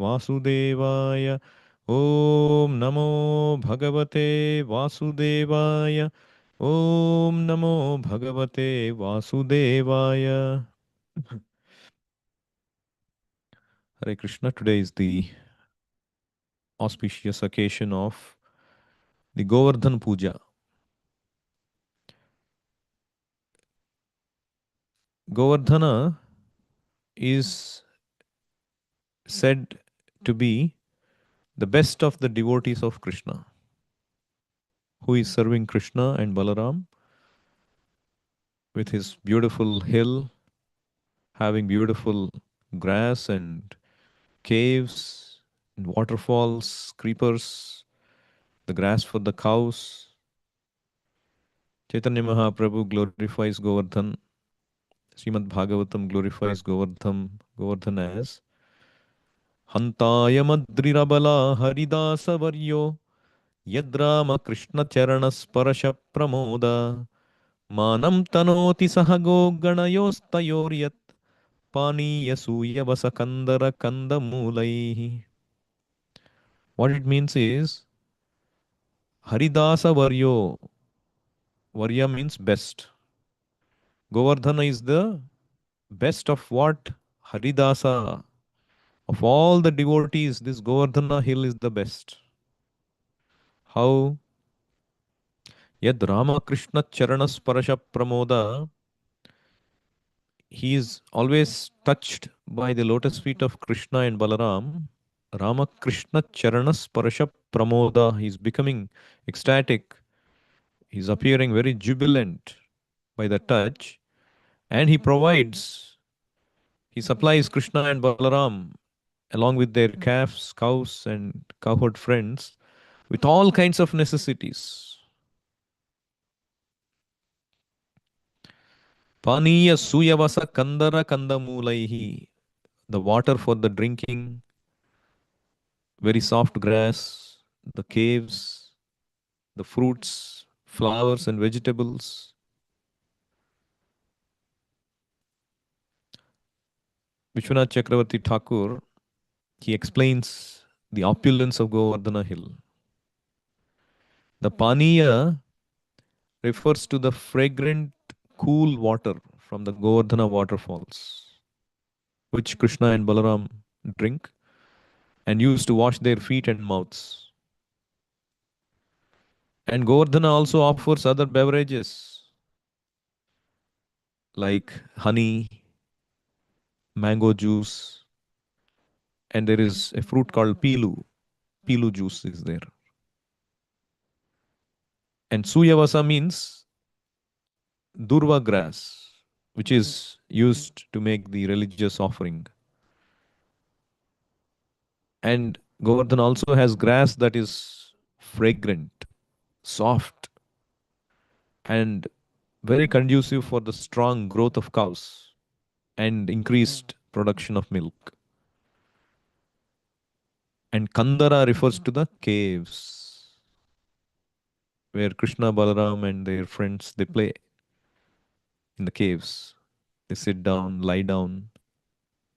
Vasudevaya. Om Namo Bhagavate Vasudevaya. Om Namo Bhagavate Vasudevaya. Hare Krishna. Today is the auspicious occasion of the Govardhan Puja. Govardhana is said to be the best of the devotees of Krishna, who is serving Krishna and Balaram with his beautiful hill, having beautiful grass and caves and waterfalls, creepers, the grass for the cows. Chaitanya Mahaprabhu glorifies Govardhan. Srimad Bhagavatam glorifies Govardhan as Hantaya Madrirabala Haridasa Varyo Yadrama Krishna Charana Sparasha Pramoda Manam Tanoti Sahago Ganayostayoryat Pani Yasuya Vasakandara Kandamulai. What it means is Haridasa Varyo. Varya means best. Govardhana is the best of what? Haridasa. Of all the devotees, this Govardhana hill is the best. How? Yad Ramakrishna Charana Sparasha Pramoda. He is always touched by the lotus feet of Krishna and Balaram. Ramakrishna Charana Sparasha Pramoda. He is becoming ecstatic. He is appearing very jubilant by the touch. And he provides, he supplies Krishna and Balaram along with their calves, cows, and cowherd friends with all kinds of necessities. Paniya Suyavasa Kandara Kandamulaihi. The water for the drinking, very soft grass, the caves, the fruits, flowers, and vegetables. Vishwanath Chakravarti Thakur, he explains the opulence of Govardhana Hill. The Paniya refers to the fragrant, cool water from the Govardhana waterfalls, which Krishna and Balaram drink and use to wash their feet and mouths. And Govardhana also offers other beverages like honey, mango juice, and there is a fruit called pilu. Pilu juice is there. And Suyavasa means durva grass, which is used to make the religious offering. And Govardhan also has grass that is fragrant, soft, and very conducive for the strong growth of cows and increased production of milk. And Kandara refers to the caves where Krishna, Balaram, and their friends they play in the caves. They sit down, lie down,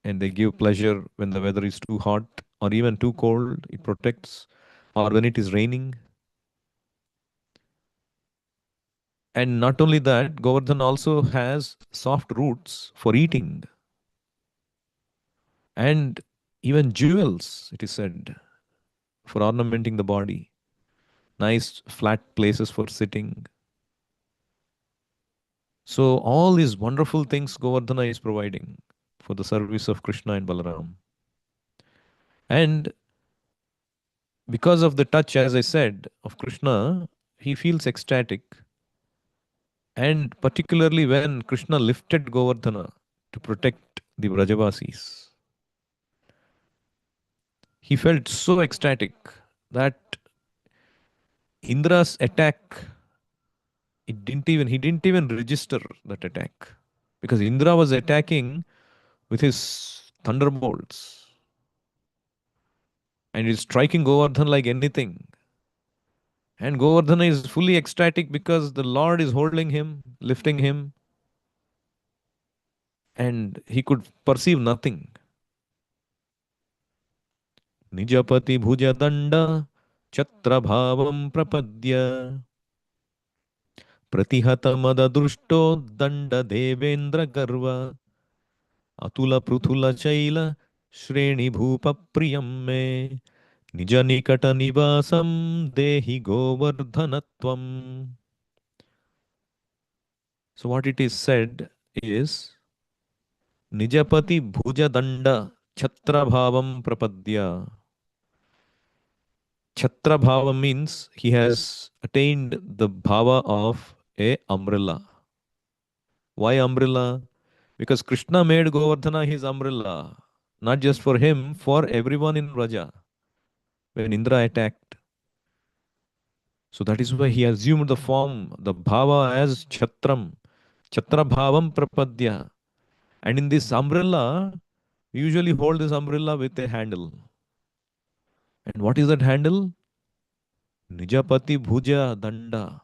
and they give pleasure when the weather is too hot or even too cold. It protects, or when it is raining. And not only that, Govardhan also has soft roots for eating and even jewels, it is said, for ornamenting the body. Nice flat places for sitting. So, all these wonderful things Govardhana is providing for the service of Krishna and Balaram. And because of the touch, as I said, of Krishna, he feels ecstatic. And particularly when Krishna lifted Govardhana to protect the Brajavasis, he felt so ecstatic that Indra's attack, he didn't even register that attack. Because Indra was attacking with his thunderbolts and is striking Govardhan like anything. And Govardhana is fully ecstatic because the Lord is holding him, lifting him, and he could perceive nothing. Nijapati bhuja danda chatra bhavam prapadya pratihata mada drushto danda devendra garva atula pruthula chaila shreni bhupa priyam me nija nikata nivasam dehi govardhanatvam. So what it is said is Nijapati bhuja danda chatra bhavam prapadya. Chatra bhava means he has attained the bhava of a umbrella. Why umbrella? Because Krishna made Govardhana his umbrella, not just for him, for everyone in Raja when Indra attacked. So that is why he assumed the form, the bhava as Chatram, Chatra bhavam prapadya. And in this umbrella, we usually hold this umbrella with a handle. And what is that handle? Nijapati bhuja danda.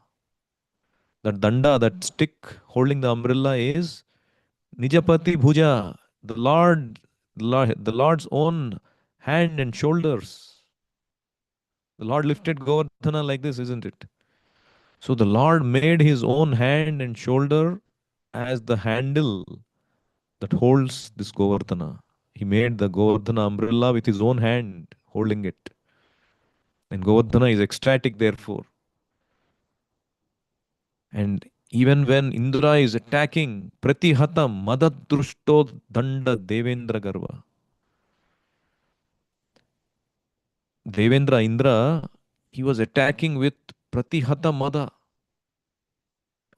That danda, that stick holding the umbrella is Nijapati bhuja, the Lord's own hand and shoulders. The Lord lifted Govardhana like this, isn't it? So the Lord made his own hand and shoulder as the handle that holds this Govardhana. He made the Govardhana umbrella with his own hand holding it. And Govardhana is ecstatic, therefore. And even when Indra is attacking, Pratihata Madadrushto Danda Devendra Garva. Devendra, Indra, he was attacking with Pratihata Mada.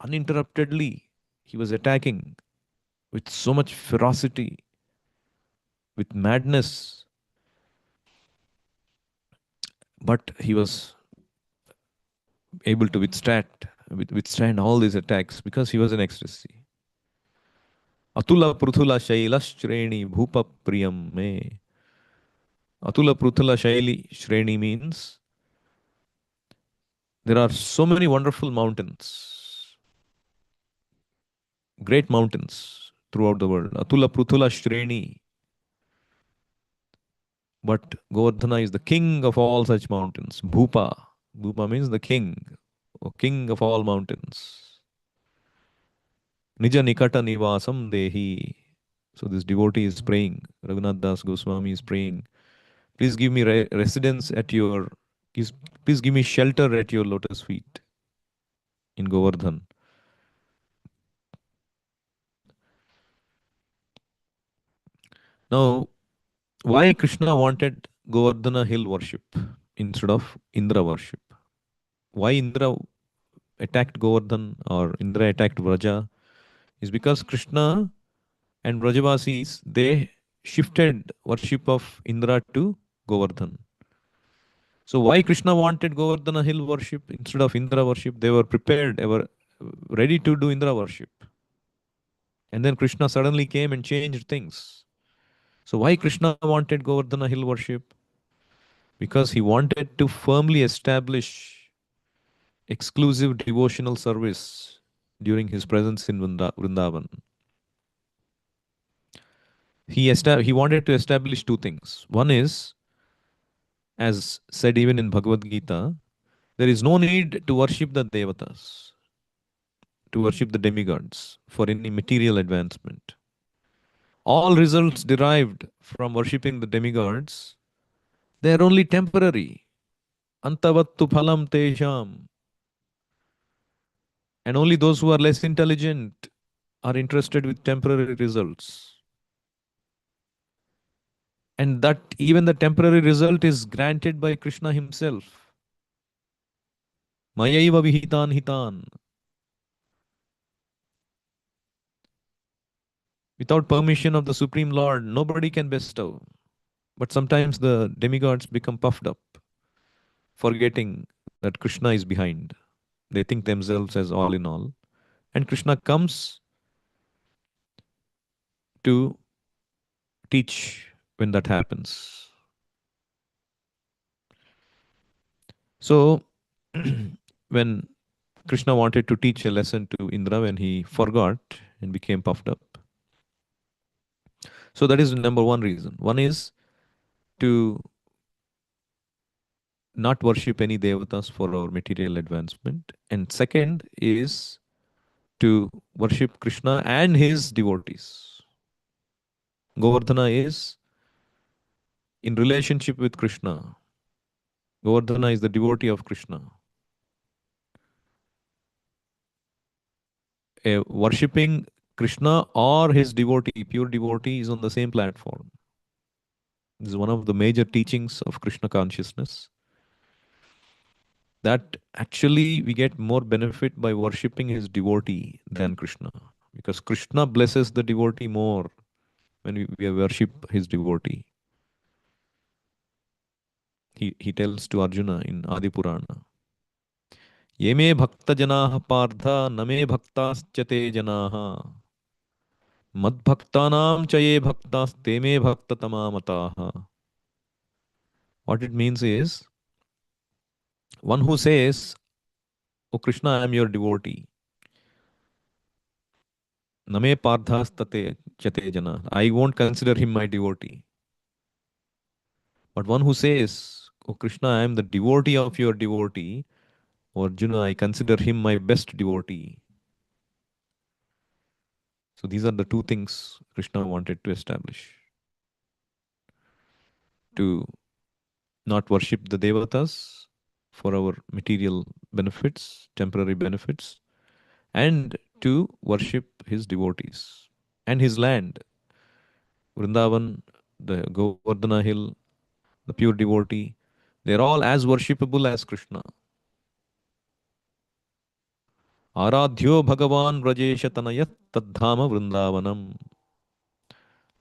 Uninterruptedly, he was attacking with so much ferocity, with madness. But he was able to withstand all these attacks because he was in ecstasy. Atula Pruthula Shaila Shreni Bhupa Priyam Me. Atula Pruthula Shaili Shreni means there are so many wonderful mountains, great mountains throughout the world. Atula Pruthula Shreni. But Govardhana is the king of all such mountains. Bhupa. Bhupa means the king, or king of all mountains. Nija Nikata Nivasam Dehi. So this devotee is praying. Raghunath Das Goswami is praying. Please give me residence at your, please, please give me shelter at your lotus feet in Govardhan. Now, why Krishna wanted Govardhana hill worship instead of Indra worship? Why Indra attacked Govardhan or Indra attacked Vraja is because Krishna and Vrajavasis, they shifted worship of Indra to Govardhan. So why Krishna wanted Govardhana hill worship instead of Indra worship? They were prepared, they were ready to do Indra worship. And then Krishna suddenly came and changed things. So why Krishna wanted Govardhana hill worship? Because he wanted to firmly establish exclusive devotional service during his presence in Vrindavan. He wanted to establish two things. One is, as said even in Bhagavad Gita, there is no need to worship the devatas, to worship the demigods for any material advancement. All results derived from worshipping the demigods, they are only temporary. Antavattu phalam tesham. And only those who are less intelligent are interested with temporary results. And that even the temporary result is granted by Krishna himself. Mayaiva vihitan hitan. Without permission of the Supreme Lord, nobody can bestow. But sometimes the demigods become puffed up, forgetting that Krishna is behind. They think themselves as all in all. And Krishna comes to teach when that happens. So, when Krishna wanted to teach a lesson to Indra when he forgot and became puffed up. So, that is number one reason. One is to not worship any devatas for our material advancement. And second is to worship Krishna and his devotees. Govardhana is in relationship with Krishna. Govardhana is the devotee of Krishna. Worshipping Krishna or his devotee, pure devotee, is on the same platform. This is one of the major teachings of Krishna consciousness, that actually we get more benefit by worshipping his devotee than Krishna. Because Krishna blesses the devotee more when we worship his devotee. He tells to Arjuna in Adi Purana, ये मे भक्तजनाः पार्थ न मे भक्ताश्च ते जनाः मद्भक्तानां च ये भक्तास्ते मे भक्ततमा मताः. What it means is, one who says, "Oh Krishna, I am your devotee. Name Parthastate Chate Jana. I won't consider him my devotee." But one who says, "Oh Krishna, I am the devotee of your devotee," or Arjuna, I consider him my best devotee. So these are the two things Krishna wanted to establish. To not worship the devatas for our material benefits, temporary benefits, and to worship his devotees and his land. Vrindavan, the Govardhana hill, the pure devotee, they're all as worshipable as Krishna. Aradhyo Bhagavan Vrajesha Tanayat Tadhama Vrindavanam.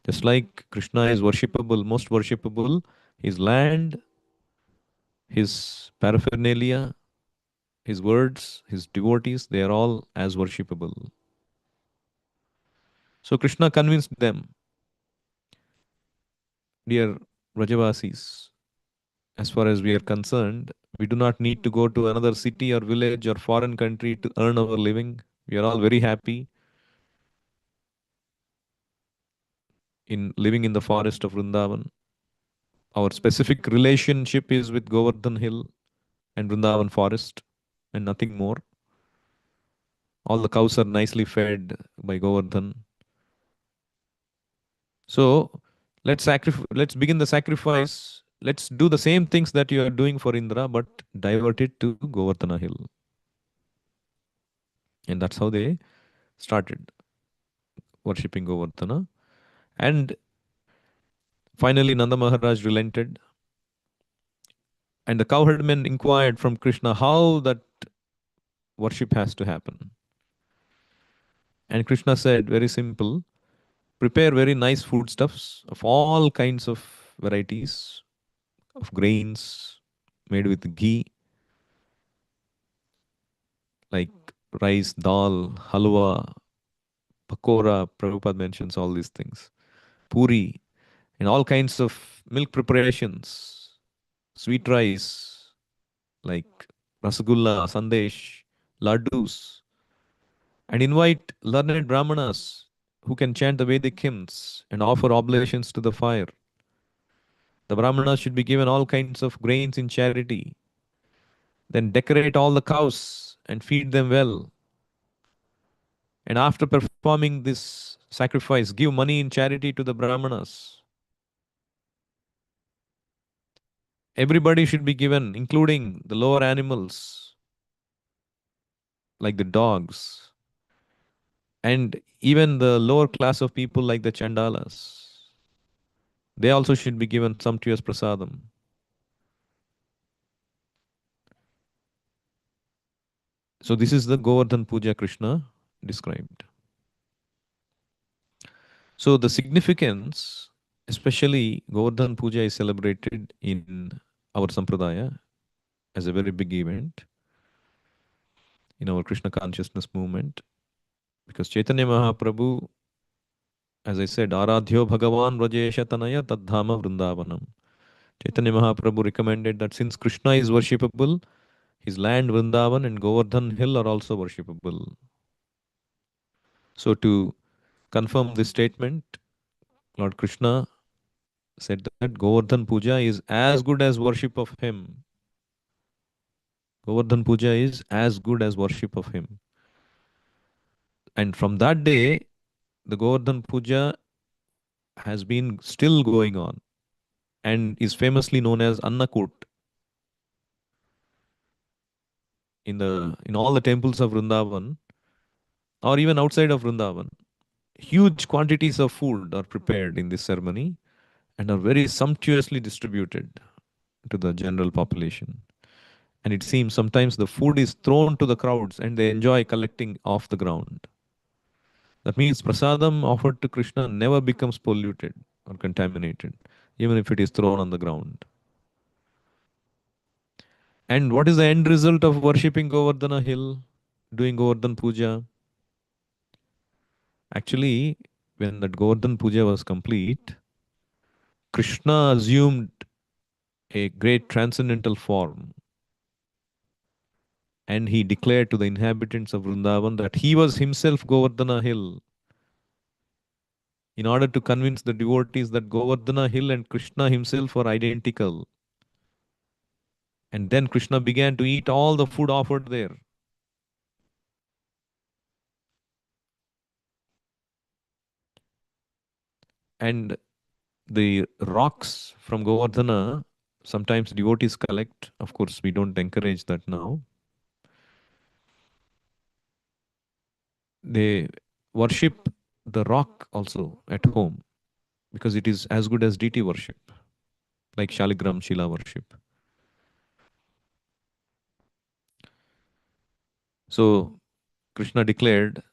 Just like Krishna is worshipable, most worshipable, his land, his paraphernalia, his words, his devotees, they are all as worshipable. So Krishna convinced them, dear Vrajavasis, as far as we are concerned, we do not need to go to another city or village or foreign country to earn our living. We are all very happy in living in the forest of Vrindavan. Our specific relationship is with Govardhan Hill and Vrindavan forest and nothing more. All the cows are nicely fed by Govardhan. So let's begin the sacrifice. Let's do the same things that you are doing for Indra, but divert it to Govardhana Hill. And that's how they started worshipping Govardhana. And finally, Nanda Maharaj relented. And the cowherdmen inquired from Krishna how that worship has to happen. And Krishna said, very simple, prepare very nice foodstuffs of all kinds of varieties of grains made with ghee, like rice, dal, halwa, pakora. Prabhupada mentions all these things. Puri, and all kinds of milk preparations, sweet rice, like rasagulla, sandesh, laddus, and invite learned brahmanas who can chant the Vedic hymns and offer oblations to the fire. The brahmanas should be given all kinds of grains in charity. Then decorate all the cows and feed them well. And after performing this sacrifice, give money in charity to the brahmanas. Everybody should be given, including the lower animals, like the dogs, and even the lower class of people, like the chandalas. They also should be given sumptuous prasadam. So this is the Govardhan Puja Krishna described. So the significance, especially Govardhan Puja, is celebrated in our Sampradaya as a very big event in our Krishna consciousness movement. Because Chaitanya Mahaprabhu, as I said, Aradhyo Bhagavan Vrajesha Tanaya Tadhama Vrindavanam. Chaitanya Mahaprabhu recommended that since Krishna is worshipable, his land Vrindavan and Govardhan Hill are also worshipable. So to confirm this statement, Lord Krishna said that Govardhan Puja is as good as worship of him Govardhan Puja is as good as worship of him. And from that day, the Govardhan Puja has been still going on and is famously known as Annakut in all the temples of Vrindavan or even outside of Vrindavan. Huge quantities of food are prepared in this ceremony and are very sumptuously distributed to the general population. And it seems sometimes the food is thrown to the crowds and they enjoy collecting off the ground. That means prasadam offered to Krishna never becomes polluted or contaminated, even if it is thrown on the ground. And what is the end result of worshipping Govardhana hill, doing Govardhan Puja? Actually, when that Govardhan Puja was complete, Krishna assumed a great transcendental form and he declared to the inhabitants of Vrindavan that he was himself Govardhana hill in order to convince the devotees that Govardhana hill and Krishna himself were identical. And then Krishna began to eat all the food offered there. And the rocks from Govardhana, sometimes devotees collect. Of course, we don't encourage that now. They worship the rock also at home because it is as good as deity worship, like Shaligram Shila worship. So Krishna declared,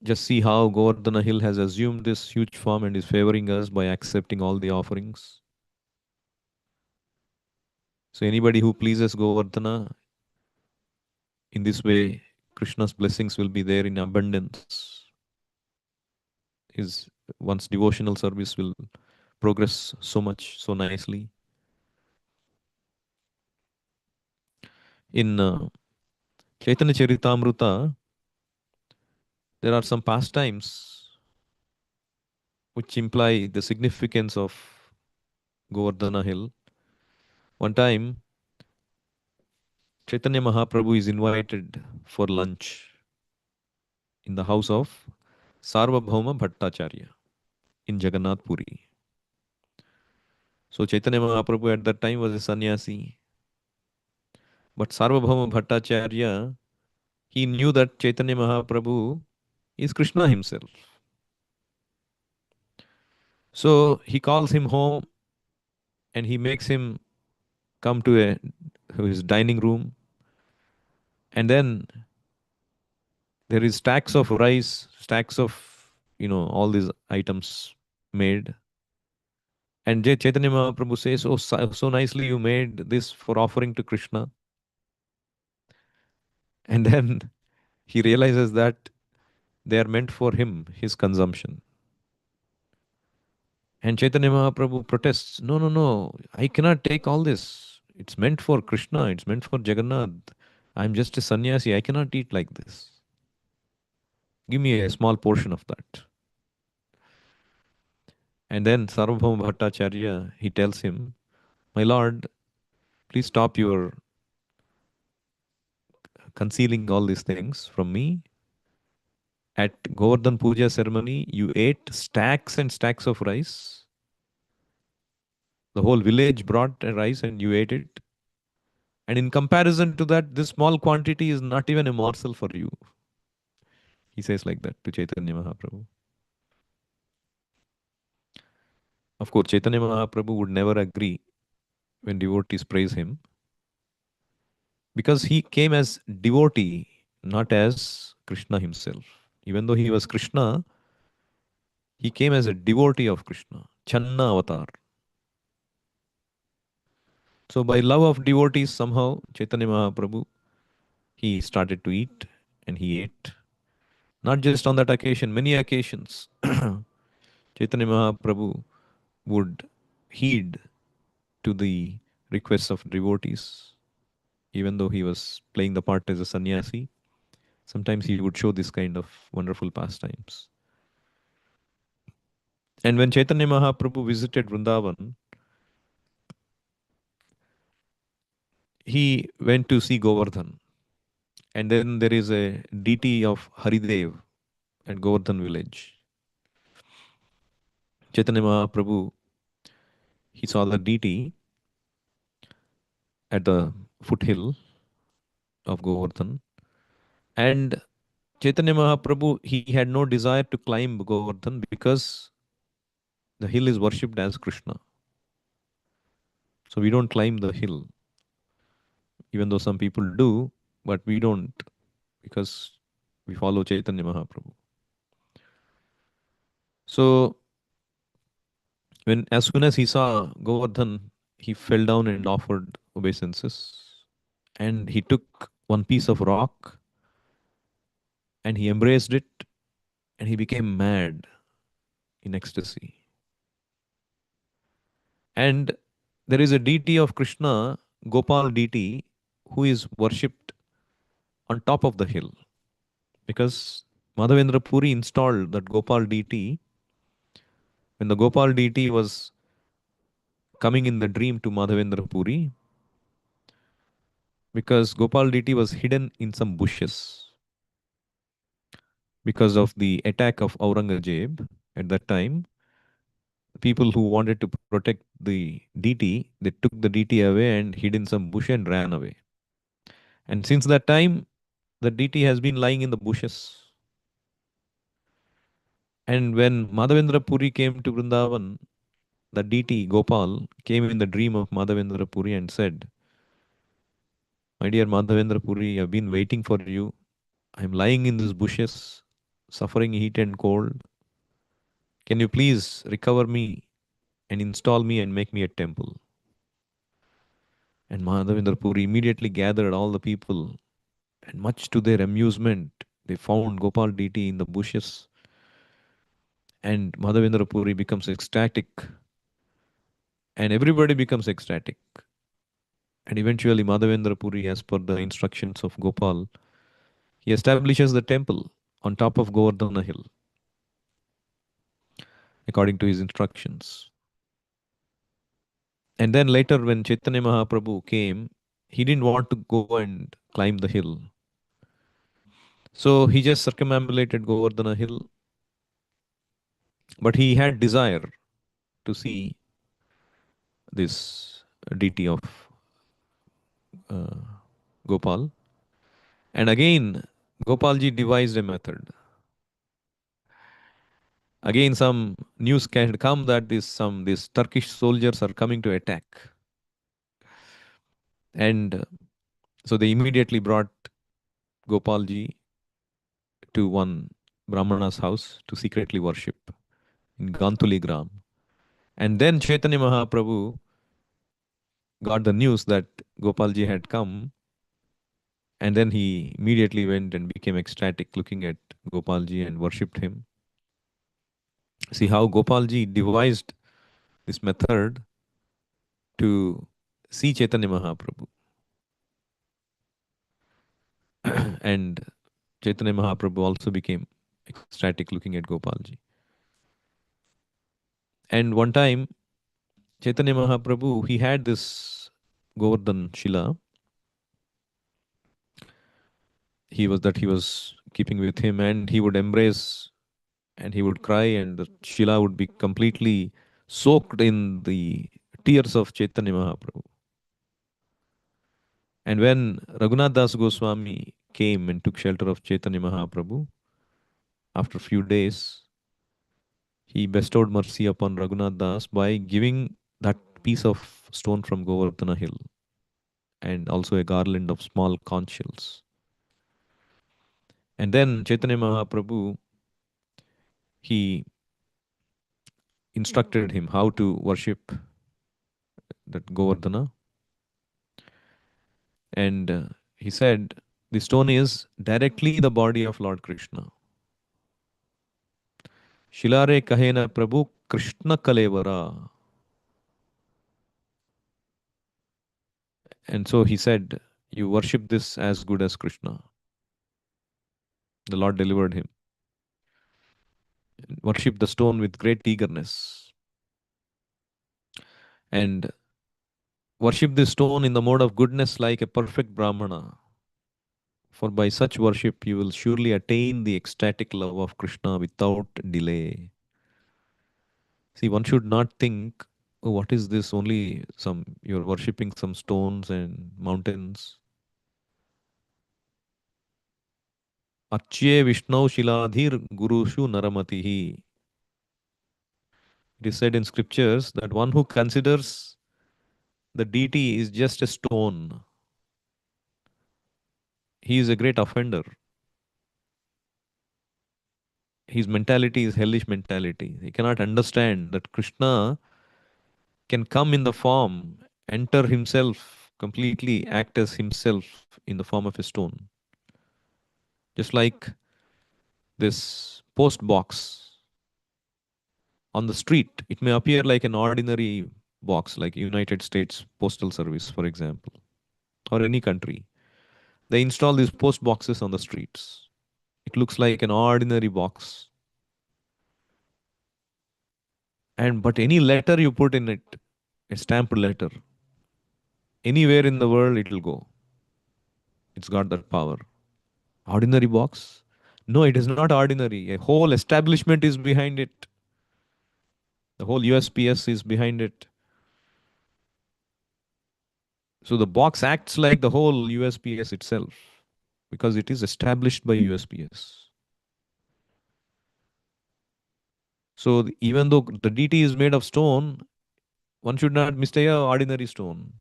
just see how Govardhana hill has assumed this huge form and is favoring us by accepting all the offerings. So anybody who pleases Govardhana in this way, Krishna's blessings will be there in abundance. His one's devotional service will progress so much, so nicely. In Chaitanya Charitamrita, there are some pastimes which imply the significance of Govardhana hill. One time, Chaitanya Mahaprabhu is invited for lunch in the house of Sarvabhauma Bhattacharya in Jagannath Puri. So Chaitanya Mahaprabhu at that time was a sannyasi. But Sarvabhauma Bhattacharya, he knew that Chaitanya Mahaprabhu is Krishna himself. So he calls him home and he makes him come to his dining room. And then there is stacks of rice, stacks of, all these items made. And Chaitanya Mahaprabhu says, oh, so nicely you made this for offering to Krishna. And then he realizes that they are meant for him, his consumption. And Chaitanya Mahaprabhu protests, no, no, no, I cannot take all this. It's meant for Krishna, it's meant for Jagannath. I'm just a sannyasi, I cannot eat like this. Give me a small portion of that. And then Sarvabhauma Bhattacharya, he tells him, my lord, please stop your concealing all these things from me. At Govardhan Puja ceremony, you ate stacks and stacks of rice. The whole village brought a rice and you ate it. And in comparison to that, this small quantity is not even a morsel for you. He says like that to Chaitanya Mahaprabhu. Of course, Chaitanya Mahaprabhu would never agree when devotees praise him because he came as devotee, not as Krishna himself. Even though he was Krishna, he came as a devotee of Krishna, Channa avatar. So by love of devotees, somehow Chaitanya Mahaprabhu, he started to eat and he ate. Not just on that occasion, many occasions, Chaitanya Mahaprabhu would heed to the requests of devotees, even though he was playing the part as a sannyasi. Sometimes he would show this kind of wonderful pastimes. And when Chaitanya Mahaprabhu visited Vrindavan, he went to see Govardhan. And then there is a deity of Haridev at Govardhan village. Chaitanya Mahaprabhu, he saw the deity at the foothill of Govardhan. And Chaitanya Mahaprabhu, he had no desire to climb Govardhan because the hill is worshipped as Krishna. So we don't climb the hill, even though some people do, but we don't because we follow Chaitanya Mahaprabhu. So when as soon as he saw Govardhan, he fell down and offered obeisances. And he took one piece of rock and he embraced it and he became mad in ecstasy. And there is a deity of Krishna, Gopal deity, who is worshipped on top of the hill because Madhavendra Puri installed that Gopal deity when the Gopal deity was coming in the dream to Madhavendra Puri because Gopal deity was hidden in some bushes because of the attack of Aurangzeb at that time. People who wanted to protect the deity, they took the deity away and hid in some bush and ran away. And since that time, the deity has been lying in the bushes. And when Madhavendra Puri came to Vrindavan, the deity Gopal came in the dream of Madhavendra Puri and said, "My dear Madhavendra Puri, I've been waiting for you. I'm lying in these bushes, suffering heat and cold. Can you please recover me and install me and make me a temple?" And Madhavendra Puri immediately gathered all the people, and much to their amusement, they found Gopal deity in the bushes. And Madhavendra Puri becomes ecstatic, and everybody becomes ecstatic. And eventually, Madhavendra Puri, as per the instructions of Gopal, he establishes the temple on top of Govardhana hill, according to his instructions. And then later, when Chaitanya Mahaprabhu came, he didn't want to go and climb the hill. So he just circumambulated Govardhana hill, but he had desire to see this deity of uh, Gopal. And again, Gopalji devised a method. Again, some news had come that these Turkish soldiers are coming to attack, and so they immediately brought Gopalji to one Brahmana's house to secretly worship in Gantuli Gram. And then Chaitanya Mahaprabhu got the news that Gopalji had come, and then he immediately went and became ecstatic looking at Gopalji and worshipped him. See how Gopalji devised this method to see Chaitanya Mahaprabhu. And Chaitanya Mahaprabhu also became ecstatic looking at Gopalji. And one time, Chaitanya Mahaprabhu, he had this Govardhan Shila. He was keeping with him, and he would embrace and he would cry, and the Shila would be completely soaked in the tears of Chaitanya Mahaprabhu. And when Raghunath Das Goswami came and took shelter of Chaitanya Mahaprabhu, after a few days, he bestowed mercy upon Raghunath Das by giving that piece of stone from Govardhana hill and also a garland of small conch shells. And then Chaitanya Mahaprabhu, he instructed him how to worship that Govardhana. And he said, the stone is directly the body of Lord Krishna. Shilare kahena Prabhu Krishna Kalevara. And so he said, you worship this as good as Krishna. The Lord delivered him. Worship the stone with great eagerness. And Worship this stone in the mode of goodness like a perfect Brahmana. For by such worship you will surely attain the ecstatic love of Krishna without delay. See, one should not think, oh, what is this? Only you're worshipping some stones and mountains. Achyē Vishnau Shiladhir Gurushu Naramatihi. It is said in scriptures that one who considers the deity is just a stone, he is a great offender. His mentality is hellish mentality. He cannot understand that Krishna can come in the form, enter himself, completely act as himself in the form of a stone. Just like this post box on the street, it may appear like an ordinary box, like United States Postal Service, for example, or any country. They install these post boxes on the streets. It looks like an ordinary box. And but any letter you put in it, a stamped letter, anywhere in the world it will go. It's got that power. Ordinary box? No, it is not ordinary. A whole establishment is behind it. The whole USPS is behind it. So the box acts like the whole USPS itself because it is established by USPS. So even though the deity is made of stone, one should not mistake a ordinary stone.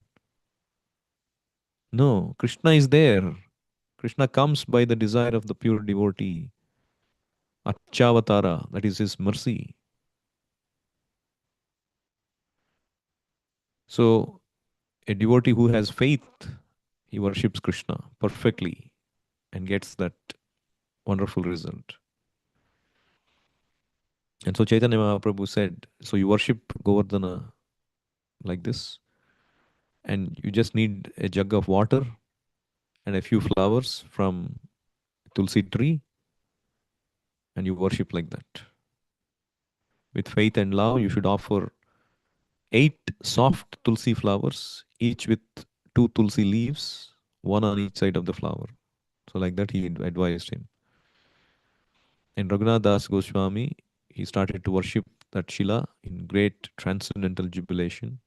No, Krishna is there. Krishna comes by the desire of the pure devotee. Acchavatara, that is his mercy. So a devotee who has faith, he worships Krishna perfectly and gets that wonderful result. And so Chaitanya Mahaprabhu said, so you worship Govardhana like this, and you just need a jug of water and a few flowers from Tulsi tree, and you worship like that. With faith and love, you should offer 8 soft Tulsi flowers, each with 2 Tulsi leaves, one on each side of the flower. So like that he advised him. And Raghunath Das Goswami, he started to worship that Shila in great transcendental jubilation.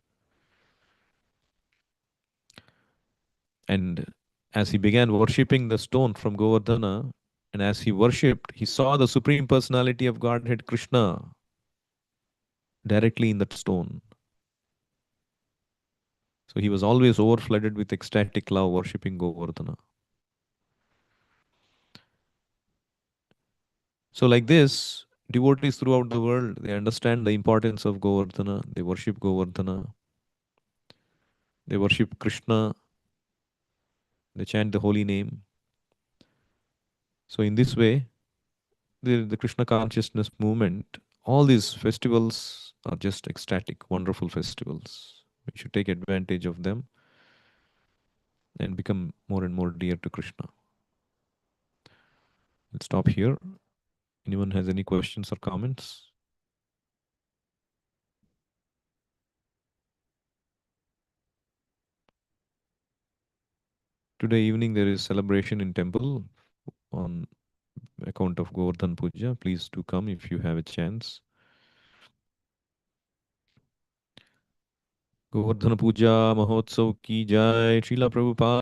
And as he began worshipping the stone from Govardhana, and as he worshipped, he saw the Supreme Personality of Godhead Krishna directly in that stone. So he was always overflooded with ecstatic love worshipping Govardhana. So like this, devotees throughout the world, they understand the importance of Govardhana. They worship Govardhana. They worship Krishna. They chant the holy name. So in this way, the Krishna consciousness movement, all these festivals are just ecstatic, wonderful festivals. We should take advantage of them and become more and more dear to Krishna. Let's stop here. Anyone has any questions or comments? Today evening there is celebration in temple on account of Govardhan Puja. Please do come if you have a chance. Govardhan Puja Mahotsav ki jai. Srila Prabhupada